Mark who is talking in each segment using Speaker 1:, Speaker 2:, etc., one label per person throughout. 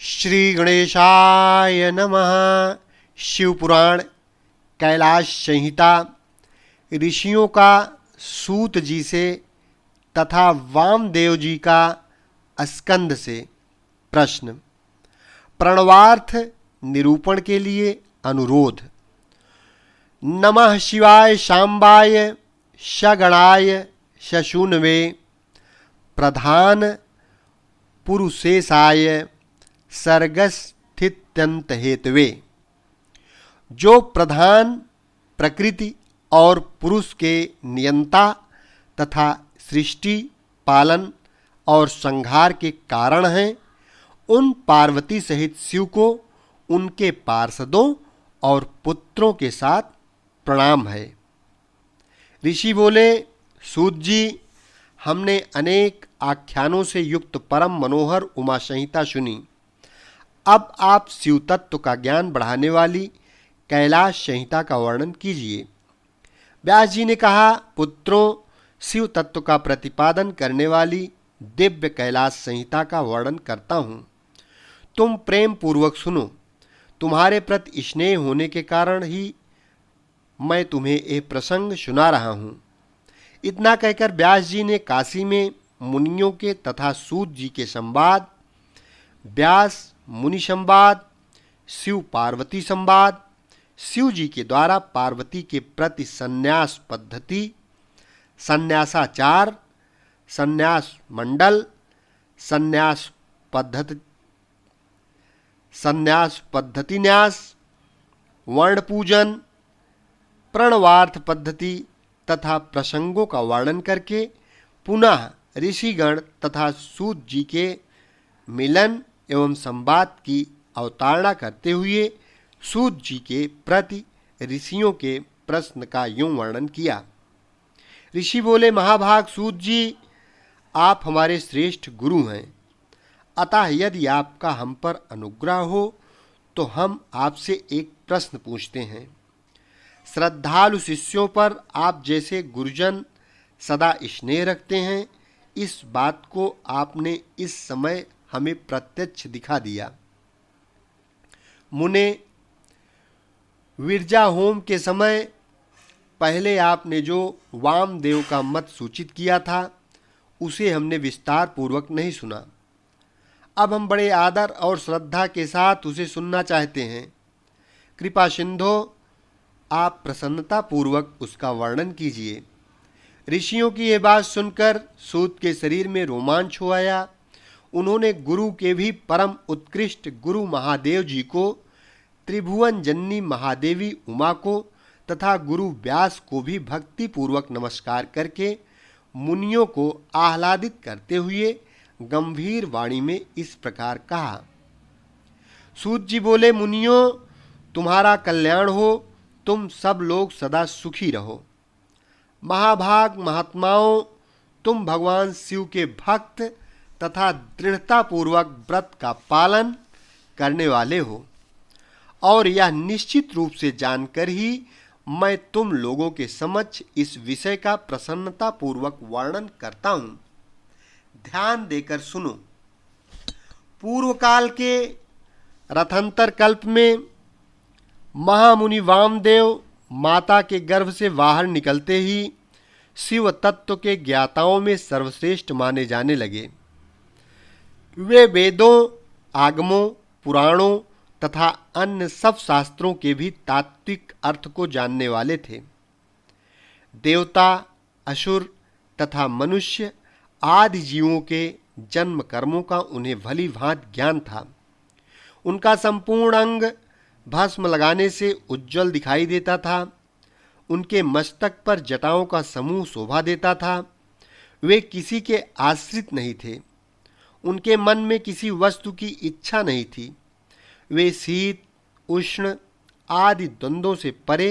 Speaker 1: श्री गणेशाय नमः। शिवपुराण कैलाश संहिता ऋषियों का सूत जी से तथा वामदेव जी का स्कंद से प्रश्न। प्रणवार्थ निरूपण के लिए अनुरोध। नमः शिवाय शांबाय सगणाय शशूनवे प्रधान पुरुषेशाय सर्गस्थित्यंत हेतवे। जो प्रधान प्रकृति और पुरुष के नियंता तथा सृष्टि पालन और संहार के कारण हैं, उन पार्वती सहित शिव को उनके पार्षदों और पुत्रों के साथ प्रणाम है। ऋषि बोले, सूत जी, हमने अनेक आख्यानों से युक्त परम मनोहर उमा संहिता सुनी। अब आप शिव तत्व का ज्ञान बढ़ाने वाली कैलाश संहिता का वर्णन कीजिए। व्यास जी ने कहा, पुत्रों, शिव तत्व का प्रतिपादन करने वाली दिव्य कैलाश संहिता का वर्णन करता हूँ। तुम प्रेम पूर्वक सुनो। तुम्हारे प्रति स्नेह होने के कारण ही मैं तुम्हें यह प्रसंग सुना रहा हूँ। इतना कहकर व्यास जी ने काशी में मुनियों के तथा सूत जी के संवाद, व्यास मुनि संवाद, शिव पार्वती संवाद, शिव जी के द्वारा पार्वती के प्रति संन्यास पद्धति, संन्यासाचार, संन्यास मंडल, संन्यास पद्धति न्यास, वर्ण पूजन, प्रणवार्थ पद्धति तथा प्रसंगों का वर्णन करके पुनः ऋषिगण तथा सूत जी के मिलन एवं संवाद की अवतारणा करते हुए सूत जी के प्रति ऋषियों के प्रश्न का यूं वर्णन किया। ऋषि बोले, महाभाग सूत जी, आप हमारे श्रेष्ठ गुरु हैं, अतः यदि आपका हम पर अनुग्रह हो तो हम आपसे एक प्रश्न पूछते हैं। श्रद्धालु शिष्यों पर आप जैसे गुरुजन सदा स्नेह रखते हैं, इस बात को आपने इस समय हमें प्रत्यक्ष दिखा दिया। मुने, विरजा होम के समय पहले आपने जो वामदेव का मत सूचित किया था, उसे हमने विस्तार पूर्वक नहीं सुना। अब हम बड़े आदर और श्रद्धा के साथ उसे सुनना चाहते हैं। कृपा सिंधो, आप प्रसन्नता पूर्वक उसका वर्णन कीजिए। ऋषियों की यह बात सुनकर सूत के शरीर में रोमांच हो आया। उन्होंने गुरु के भी परम उत्कृष्ट गुरु महादेव जी को, त्रिभुवन जननी महादेवी उमा को तथा गुरु व्यास को भी भक्ति पूर्वक नमस्कार करके मुनियों को आह्लादित करते हुए गंभीर वाणी में इस प्रकार कहा। सूत जी बोले, मुनियों, तुम्हारा कल्याण हो, तुम सब लोग सदा सुखी रहो। महाभाग महात्माओं, तुम भगवान शिव के भक्त तथा दृढ़तापूर्वक व्रत का पालन करने वाले हो, और यह निश्चित रूप से जानकर ही मैं तुम लोगों के समक्ष इस विषय का प्रसन्नतापूर्वक वर्णन करता हूँ। ध्यान देकर सुनो। पूर्व काल के रथंतर कल्प में महामुनि वामदेव माता के गर्भ से बाहर निकलते ही शिव तत्व के ज्ञाताओं में सर्वश्रेष्ठ माने जाने लगे। वे वेदों, आगमों, पुराणों तथा अन्य सब शास्त्रों के भी तात्विक अर्थ को जानने वाले थे। देवता, असुर तथा मनुष्य आदि जीवों के जन्म कर्मों का उन्हें भली भांति ज्ञान था। उनका संपूर्ण अंग भस्म लगाने से उज्जवल दिखाई देता था। उनके मस्तक पर जटाओं का समूह शोभा देता था। वे किसी के आश्रित नहीं थे। उनके मन में किसी वस्तु की इच्छा नहीं थी। वे शीत, उष्ण आदि द्वंद्वों से परे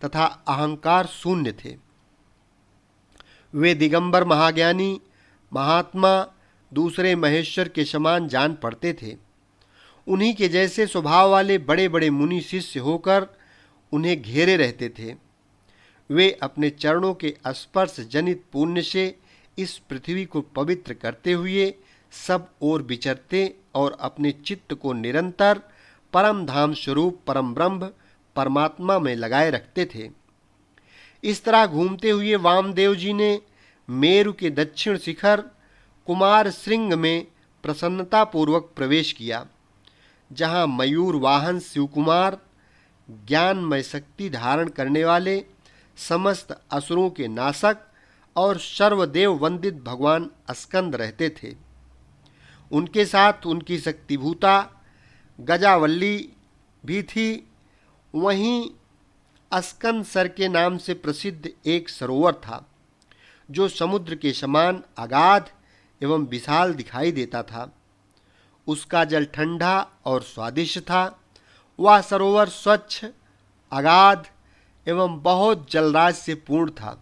Speaker 1: तथा अहंकार शून्य थे। वे दिगंबर महाज्ञानी महात्मा दूसरे महेश्वर के समान जान पड़ते थे। उन्हीं के जैसे स्वभाव वाले बड़े बड़े मुनि शिष्य होकर उन्हें घेरे रहते थे। वे अपने चरणों के स्पर्श जनित पुण्य से इस पृथ्वी को पवित्र करते हुए सब ओर विचरते और अपने चित्त को निरंतर परम धाम स्वरूप परम ब्रह्म परमात्मा में लगाए रखते थे। इस तरह घूमते हुए वामदेव जी ने मेरु के दक्षिण शिखर कुमार श्रृंग में प्रसन्नतापूर्वक प्रवेश किया, जहाँ मयूर वाहन शिवकुमार ज्ञानमय शक्ति धारण करने वाले समस्त असुरों के नाशक और सर्वदेव वंदित भगवान स्कंद रहते थे। उनके साथ उनकी शक्तिभूता गजावल्ली भी थी। वहीं स्कंदसर के नाम से प्रसिद्ध एक सरोवर था, जो समुद्र के समान अगाध एवं विशाल दिखाई देता था। उसका जल ठंडा और स्वादिष्ट था। वह सरोवर स्वच्छ, अगाध एवं बहुत जलराज से पूर्ण था।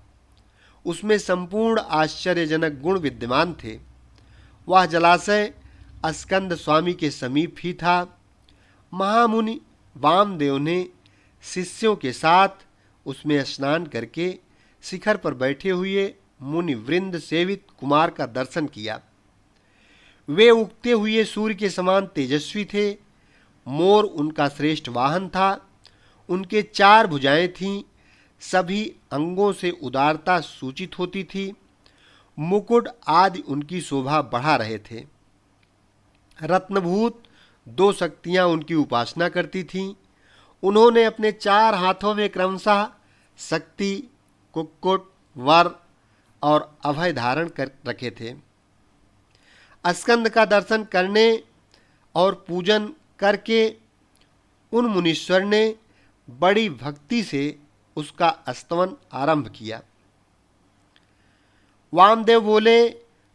Speaker 1: उसमें संपूर्ण आश्चर्यजनक गुण विद्यमान थे। वह जलाशय स्कंद स्वामी के समीप ही था। महामुनि वामदेव ने शिष्यों के साथ उसमें स्नान करके शिखर पर बैठे हुए मुनि वृंद सेवित कुमार का दर्शन किया। वे उगते हुए सूर्य के समान तेजस्वी थे। मोर उनका श्रेष्ठ वाहन था। उनके 4 भुजाएं थीं। सभी अंगों से उदारता सूचित होती थी। मुकुट आदि उनकी शोभा बढ़ा रहे थे। रत्नभूत 2 शक्तियां उनकी उपासना करती थीं। उन्होंने अपने 4 हाथों में क्रमशः शक्ति, कुक्कुट, वर और अभय धारण कर रखे थे। स्कंद का दर्शन करने और पूजन करके उन मुनीश्वर ने बड़ी भक्ति से उसका स्तवन आरंभ किया। वामदेव बोले,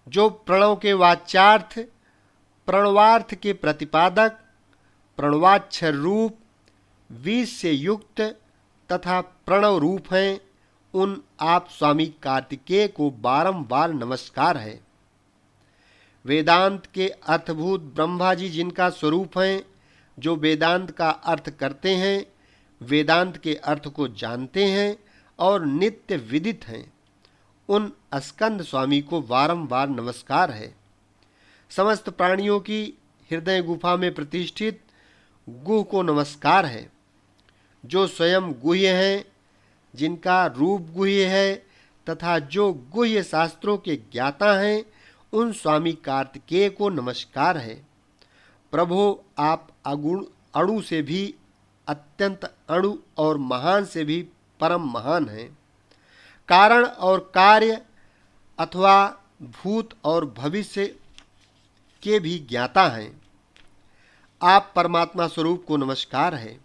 Speaker 1: जो प्रणव के वाच्यार्थ, प्रणवार्थ के प्रतिपादक, प्रणवाक्षर रूप, बीज से युक्त तथा प्रणव रूप हैं, उन आप स्वामी कार्तिकेय को बारंबार नमस्कार है। वेदांत के अर्थभूत ब्रह्मा जी जिनका स्वरूप हैं, जो वेदांत का अर्थ करते हैं, वेदांत के अर्थ को जानते हैं और नित्य विदित हैं, उन स्कंद स्वामी को बारंबार नमस्कार है। समस्त प्राणियों की हृदय गुफा में प्रतिष्ठित गुह को नमस्कार है, जो स्वयं गुह्य हैं, जिनका रूप गुह्य है तथा जो गुह्य शास्त्रों के ज्ञाता हैं, उन स्वामी कार्तिकेय को नमस्कार है। प्रभो, आप अगुण अणु से भी अत्यंत अणु और महान से भी परम महान हैं। कारण और कार्य अथवा भूत और भविष्य के भी ज्ञाता हैं। आप परमात्मा स्वरूप को नमस्कार है।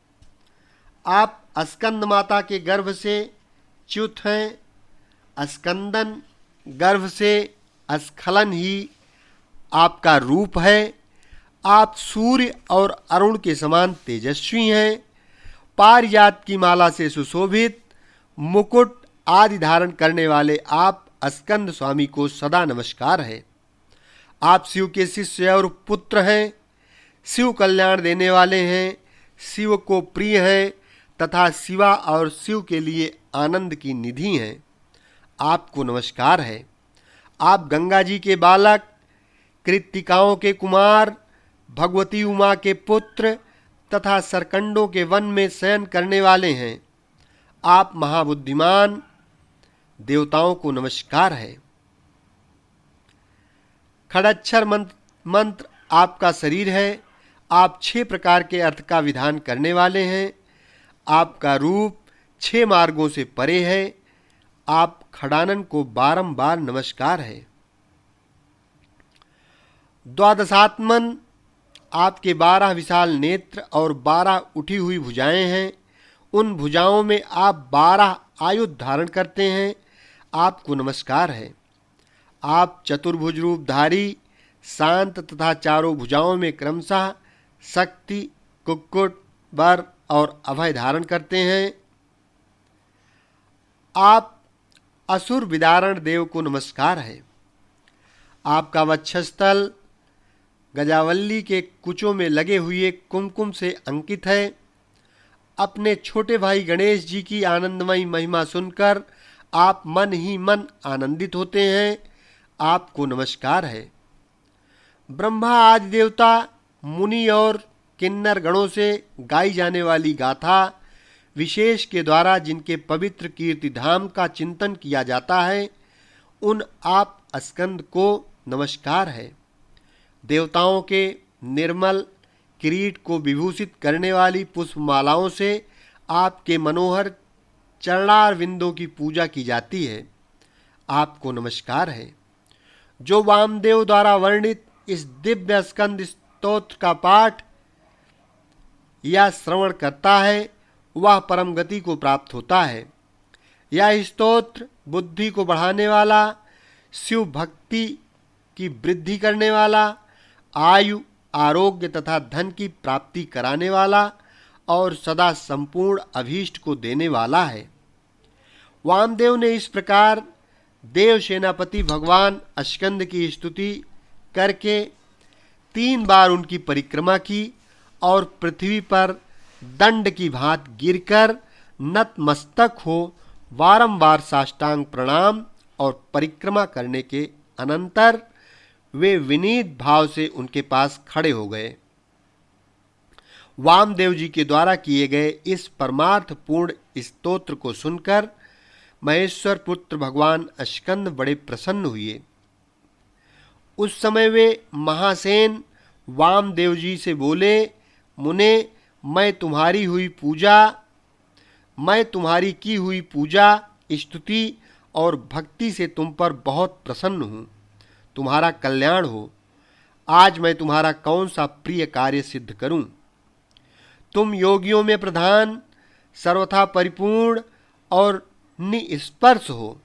Speaker 1: आप स्कंद माता के गर्भ से च्युत हैं। स्कंदन गर्भ से स्खलन ही आपका रूप है। आप सूर्य और अरुण के समान तेजस्वी हैं। पारिजात की माला से सुशोभित मुकुट आदि धारण करने वाले आप स्कंद स्वामी को सदा नमस्कार है। आप शिव के शिष्य और पुत्र हैं। शिव कल्याण देने वाले हैं, शिव को प्रिय हैं तथा शिवा और शिव के लिए आनंद की निधि हैं। आपको नमस्कार है। आप गंगा जी के बालक, कृत्तिकाओं के कुमार, भगवती उमा के पुत्र तथा सरकंडों के वन में शयन करने वाले हैं। आप महाबुद्धिमान, देवताओं को नमस्कार है। खड़च्छर मंत्र आपका शरीर है। आप 6 प्रकार के अर्थ का विधान करने वाले हैं। आपका रूप 6 मार्गों से परे है। आप खड़ानन को बारंबार नमस्कार है। द्वादशात्मन, आपके 12 विशाल नेत्र और 12 उठी हुई भुजाएं हैं। उन भुजाओं में आप 12 आयुध धारण करते हैं। आपको नमस्कार है। आप चतुर्भुज रूपधारी, शांत तथा चारों भुजाओं में क्रमशः शक्ति, कुक्कुट, वर और अभय धारण करते हैं। आप असुर विदारण देव को नमस्कार है। आपका वक्षस्थल गजावल्ली के कुचों में लगे हुए कुमकुम से अंकित है। अपने छोटे भाई गणेश जी की आनंदमयी महिमा सुनकर आप मन ही मन आनंदित होते हैं। आपको नमस्कार है। ब्रह्मा आदि देवता मुनि और किन्नर गणों से गाई जाने वाली गाथा विशेष के द्वारा जिनके पवित्र कीर्ति धाम का चिंतन किया जाता है, उन आप स्कंद को नमस्कार है। देवताओं के निर्मल किरीट को विभूषित करने वाली पुष्पमालाओं से आपके मनोहर चरणारविंदों की पूजा की जाती है। आपको नमस्कार है। जो वामदेव द्वारा वर्णित इस दिव्य स्कंद स्तोत्र का पाठ या श्रवण करता है, वह परम गति को प्राप्त होता है। यह स्तोत्र बुद्धि को बढ़ाने वाला, शिव भक्ति की वृद्धि करने वाला, आयु, आरोग्य तथा धन की प्राप्ति कराने वाला और सदा संपूर्ण अभीष्ट को देने वाला है। वामदेव ने इस प्रकार देव सेनापति भगवान स्कंद की स्तुति करके 3 बार उनकी परिक्रमा की और पृथ्वी पर दंड की भांति गिरकर नतमस्तक हो बारंबार साष्टांग प्रणाम और परिक्रमा करने के अनंतर वे विनीत भाव से उनके पास खड़े हो गए। वामदेव जी के द्वारा किए गए इस परमार्थ पूर्ण स्तोत्र को सुनकर महेश्वर पुत्र भगवान स्कंद बड़े प्रसन्न हुए। उस समय वे महासेन वामदेव जी से बोले, मुने, मैं तुम्हारी की हुई पूजा, स्तुति और भक्ति से तुम पर बहुत प्रसन्न हूँ। तुम्हारा कल्याण हो। आज मैं तुम्हारा कौन सा प्रिय कार्य सिद्ध करूं? तुम योगियों में प्रधान, सर्वथा परिपूर्ण और निस्पर्श हो।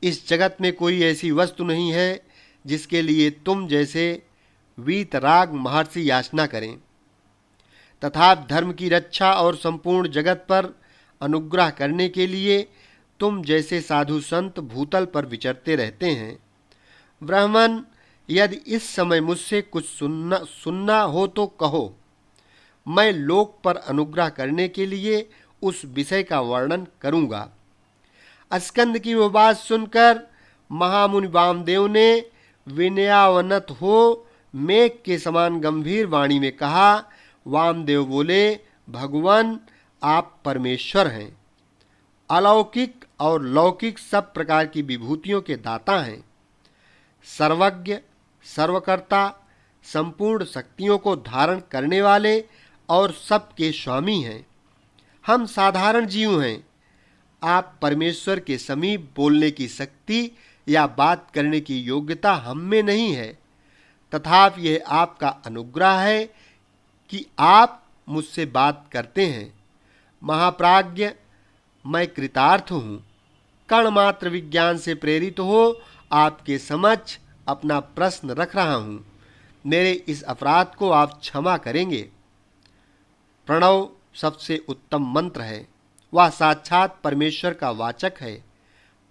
Speaker 1: इस जगत में कोई ऐसी वस्तु नहीं है जिसके लिए तुम जैसे वीतराग महर्षि याचना करें। तथा धर्म की रक्षा और संपूर्ण जगत पर अनुग्रह करने के लिए तुम जैसे साधु संत भूतल पर विचरते रहते हैं। ब्राह्मण, यदि इस समय मुझसे कुछ सुनना हो तो कहो। मैं लोक पर अनुग्रह करने के लिए उस विषय का वर्णन करूंगा। स्कंद की वो बात सुनकर महामुनि वामदेव ने विनयावनत हो मेघ के समान गंभीर वाणी में कहा। वामदेव बोले, भगवान, आप परमेश्वर हैं, अलौकिक और लौकिक सब प्रकार की विभूतियों के दाता हैं, सर्वज्ञ, सर्वकर्ता, संपूर्ण शक्तियों को धारण करने वाले और सबके स्वामी हैं। हम साधारण जीव हैं। आप परमेश्वर के समीप बोलने की शक्ति या बात करने की योग्यता हम में नहीं है, तथापि यह आपका अनुग्रह है कि आप मुझसे बात करते हैं। महाप्राज्ञ, मैं कृतार्थ हूँ। कण मात्र विज्ञान से प्रेरित हो आपके समक्ष अपना प्रश्न रख रहा हूँ। मेरे इस अपराध को आप क्षमा करेंगे। प्रणव सबसे उत्तम मंत्र है। वह साक्षात परमेश्वर का वाचक है।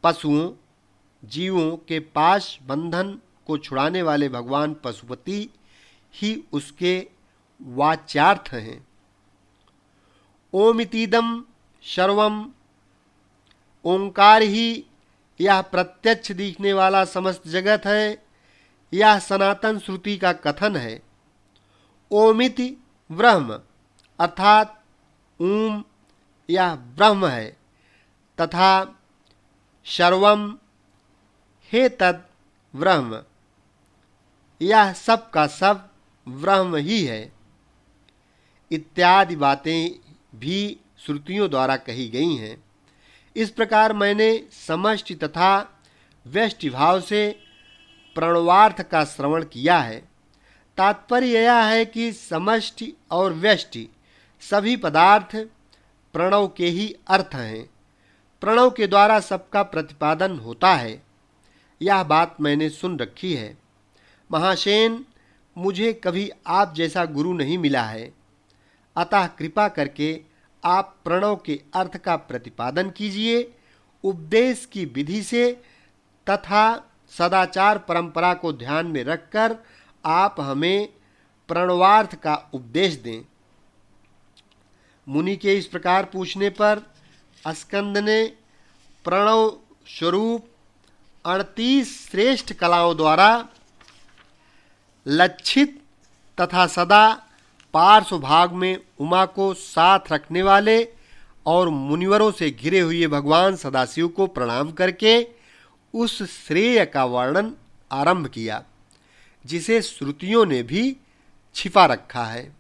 Speaker 1: पशुओं, जीवों के पाश बंधन को छुड़ाने वाले भगवान पशुपति ही उसके वाच्यार्थ हैं। ओमितीदम सर्वम, ओंकार ही यह प्रत्यक्ष दिखने वाला समस्त जगत है। यह सनातन श्रुति का कथन है। ओमिति ब्रह्म, अर्थात ओम यह ब्रह्म है, तथा सर्वम हे तद ब्रह्म, यह सब का सब ब्रह्म ही है। इत्यादि बातें भी श्रुतियों द्वारा कही गई हैं। इस प्रकार मैंने समष्टि तथा व्यष्टि भाव से प्रणवार्थ का श्रवण किया है। तात्पर्य यह है कि समष्टि और व्यष्टि सभी पदार्थ प्रणव के ही अर्थ हैं। प्रणव के द्वारा सबका प्रतिपादन होता है। यह बात मैंने सुन रखी है। महासेन, मुझे कभी आप जैसा गुरु नहीं मिला है, अतः कृपा करके आप प्रणव के अर्थ का प्रतिपादन कीजिए। उपदेश की विधि से तथा सदाचार परंपरा को ध्यान में रखकर आप हमें प्रणवार्थ का उपदेश दें। मुनि के इस प्रकार पूछने पर स्कंद ने प्रणव स्वरूप 38 श्रेष्ठ कलाओं द्वारा लक्षित तथा सदा पार्श्व भाग में उमा को साथ रखने वाले और मुनिवरों से घिरे हुए भगवान सदाशिव को प्रणाम करके उस श्रेय का वर्णन आरंभ किया जिसे श्रुतियों ने भी छिपा रखा है।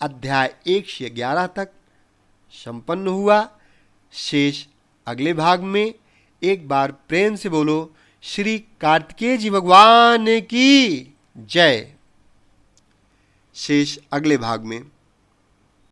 Speaker 1: अध्याय 1 से 11 तक संपन्न हुआ। शेष अगले भाग में। एक बार प्रेम से बोलो श्री कार्तिकेय जी भगवान की जय। शेष अगले भाग में।